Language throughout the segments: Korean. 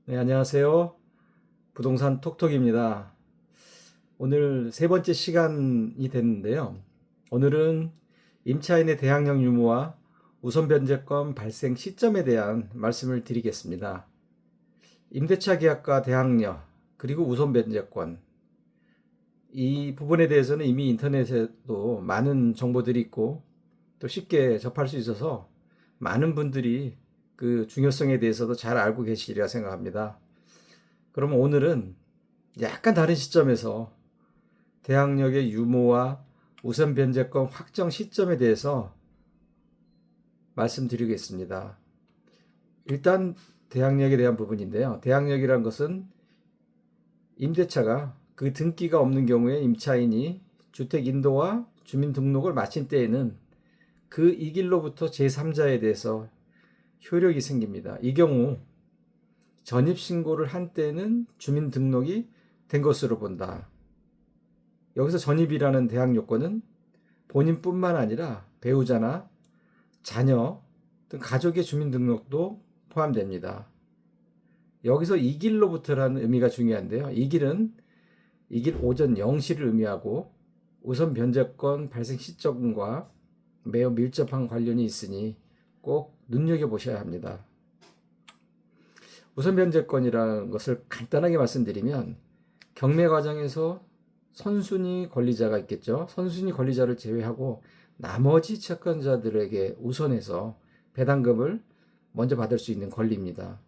네, 안녕하세요. 부동산 톡톡입니다. 오늘 세 번째 시간이 됐는데요. 오늘은 임차인의 대항력 유무와 우선 변제권 발생 시점에 대한 말씀을 드리겠습니다. 임대차 계약과 대항력, 그리고 우선 변제권. 이 부분에 대해서는 이미 인터넷에도 많은 정보들이 있고 또 쉽게 접할 수 있어서 많은 분들이 그 중요성에 대해서도 잘 알고 계시리라 생각합니다. 그러면 오늘은 약간 다른 시점에서 대항력의 유무와 우선 변제권 확정 시점에 대해서 말씀드리겠습니다. 일단 대항력에 대한 부분인데요. 대항력이라는 것은 임대차가 그 등기가 없는 경우에 임차인이 주택 인도와 주민등록을 마친 때에는 그 이 길로부터 제3자에 대해서 효력이 생깁니다. 이 경우 전입신고를 한 때는 주민등록이 된 것으로 본다. 여기서 전입이라는 대항 요건은 본인뿐만 아니라 배우자나 자녀 등 가족의 주민등록도 포함됩니다. 여기서 이 길로부터라는 의미가 중요한데요. 이 길은 이 길 오전 0시를 의미하고 우선 변제권 발생 시점과 매우 밀접한 관련이 있으니 꼭 눈여겨보셔야 합니다. 우선 변제권이라는 것을 간단하게 말씀드리면 경매 과정에서 선순위 권리자가 있겠죠. 선순위 권리자를 제외하고 나머지 채권자들에게 우선해서 배당금을 먼저 받을 수 있는 권리입니다.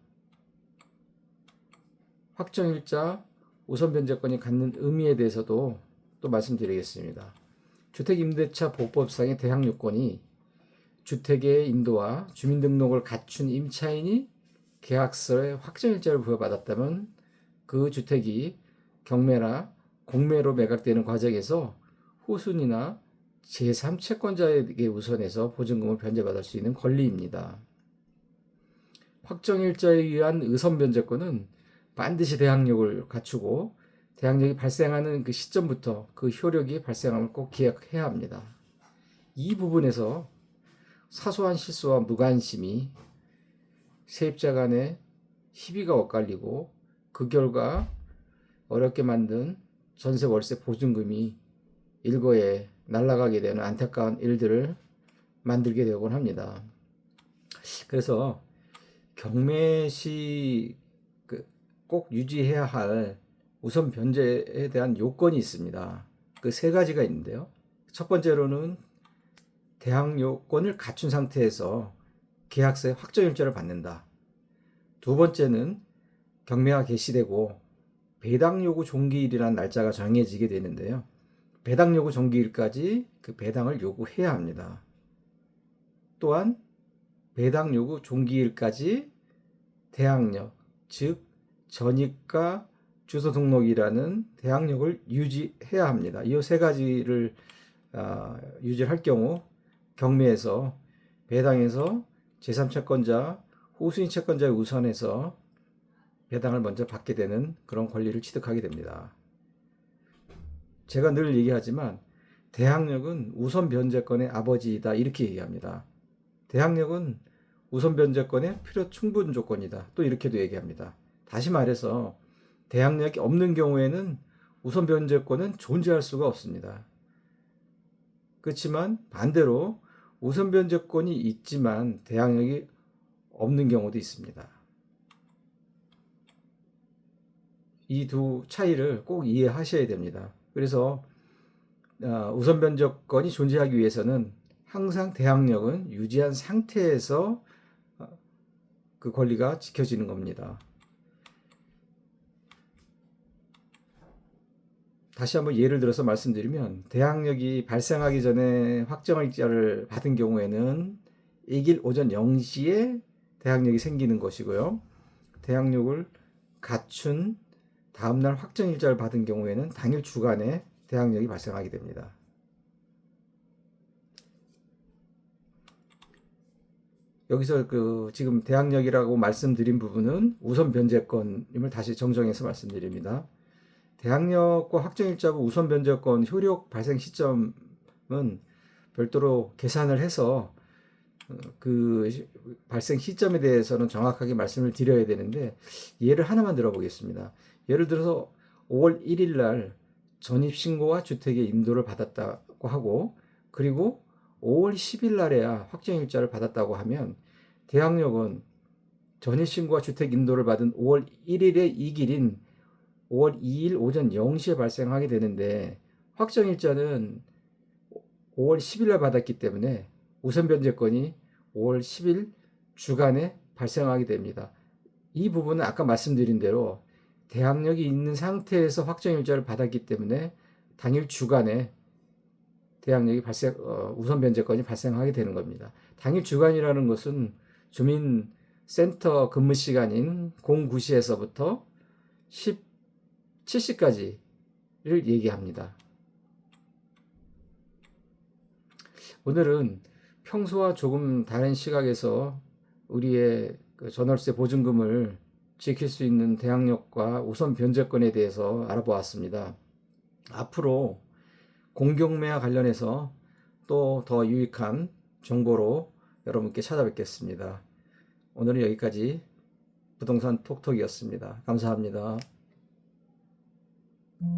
확정일자 우선 변제권이 갖는 의미에 대해서도 또 말씀드리겠습니다. 주택임대차 보호법상의 대항 요건이 주택의 인도와 주민등록을 갖춘 임차인이 계약서에 확정일자를 부여받았다면 그 주택이 경매나 공매로 매각되는 과정에서 후순위나 제3채권자에게 우선해서 보증금을 변제받을 수 있는 권리입니다. 확정일자에 의한 의선변제권은 반드시 대항력을 갖추고 대항력이 발생하는 그 시점부터 그 효력이 발생함을 꼭 기억해야 합니다. 이 부분에서 사소한 실수와 무관심이 세입자 간의 시비가 엇갈리고 그 결과 어렵게 만든 전세 월세 보증금이 일거에 날아가게 되는 안타까운 일들을 만들게 되곤 합니다. 그래서 경매 시 꼭 유지해야 할 우선 변제에 대한 요건이 있습니다. 그 세 가지가 있는데요. 첫 번째로는 대항 요건을 갖춘 상태에서 계약서의 확정일자를 받는다. 두 번째는 경매가 개시되고 배당 요구 종기일이라는 날짜가 정해지게 되는데요. 배당 요구 종기일까지 그 배당을 요구해야 합니다. 또한 배당 요구 종기일까지 대항력, 즉 전입과 주소 등록이라는 대항력을 유지해야 합니다. 이 세 가지를 유지할 경우 경매에서 배당에서 제3채권자, 후순위 채권자의 우선해서 배당을 먼저 받게 되는 그런 권리를 취득하게 됩니다. 제가 늘 얘기하지만 대항력은 우선 변제권의 아버지이다 이렇게 얘기합니다. 대항력은 우선 변제권의 필요 충분 조건이다. 또 이렇게도 얘기합니다. 다시 말해서 대항력이 없는 경우에는 우선 변제권은 존재할 수가 없습니다. 그렇지만 반대로 우선 변제권이 있지만 대항력이 없는 경우도 있습니다. 이 두 차이를 꼭 이해하셔야 됩니다. 그래서 우선 변제권이 존재하기 위해서는 항상 대항력은 유지한 상태에서 그 권리가 지켜지는 겁니다. 다시 한번 예를 들어서 말씀드리면 대항력이 발생하기 전에 확정일자를 받은 경우에는 이 길 오전 0시에 대항력이 생기는 것이고요. 대항력을 갖춘 다음날 확정일자를 받은 경우에는 당일 주간에 대항력이 발생하게 됩니다. 여기서 그 지금 대항력이라고 말씀드린 부분은 우선 변제권임을 다시 정정해서 말씀드립니다. 대항력과 확정일자고 우선 변제권 효력 발생 시점은 별도로 계산을 해서 발생 시점에 대해서는 정확하게 말씀을 드려야 되는데 예를 하나만 들어보겠습니다. 예를 들어서 5월 1일 날 전입신고와 주택의 인도를 받았다고 하고 그리고 5월 10일 날에야 확정일자를 받았다고 하면 대학력은 전입신고와 주택 인도를 받은 5월 1일의 이 길인 5월 2일 오전 0시에 발생하게 되는데 확정일자는 5월 10일 날 받았기 때문에 우선 변제권이 5월 10일 주간에 발생하게 됩니다. 이 부분은 아까 말씀드린 대로 대항력이 있는 상태에서 확정일자를 받았기 때문에 당일 주간에 대항력이 우선 변제권이 발생하게 되는 겁니다. 당일 주간이라는 것은 주민센터 근무 시간인 09시에서부터 17시까지를 얘기합니다. 오늘은 평소와 조금 다른 시각에서 우리의 전월세 보증금을 지킬 수 있는 대항력과 우선 변제권에 대해서 알아보았습니다. 앞으로 공경매와 관련해서 또 더 유익한 정보로 여러분께 찾아뵙겠습니다. 오늘은 여기까지 부동산 톡톡이었습니다. 감사합니다.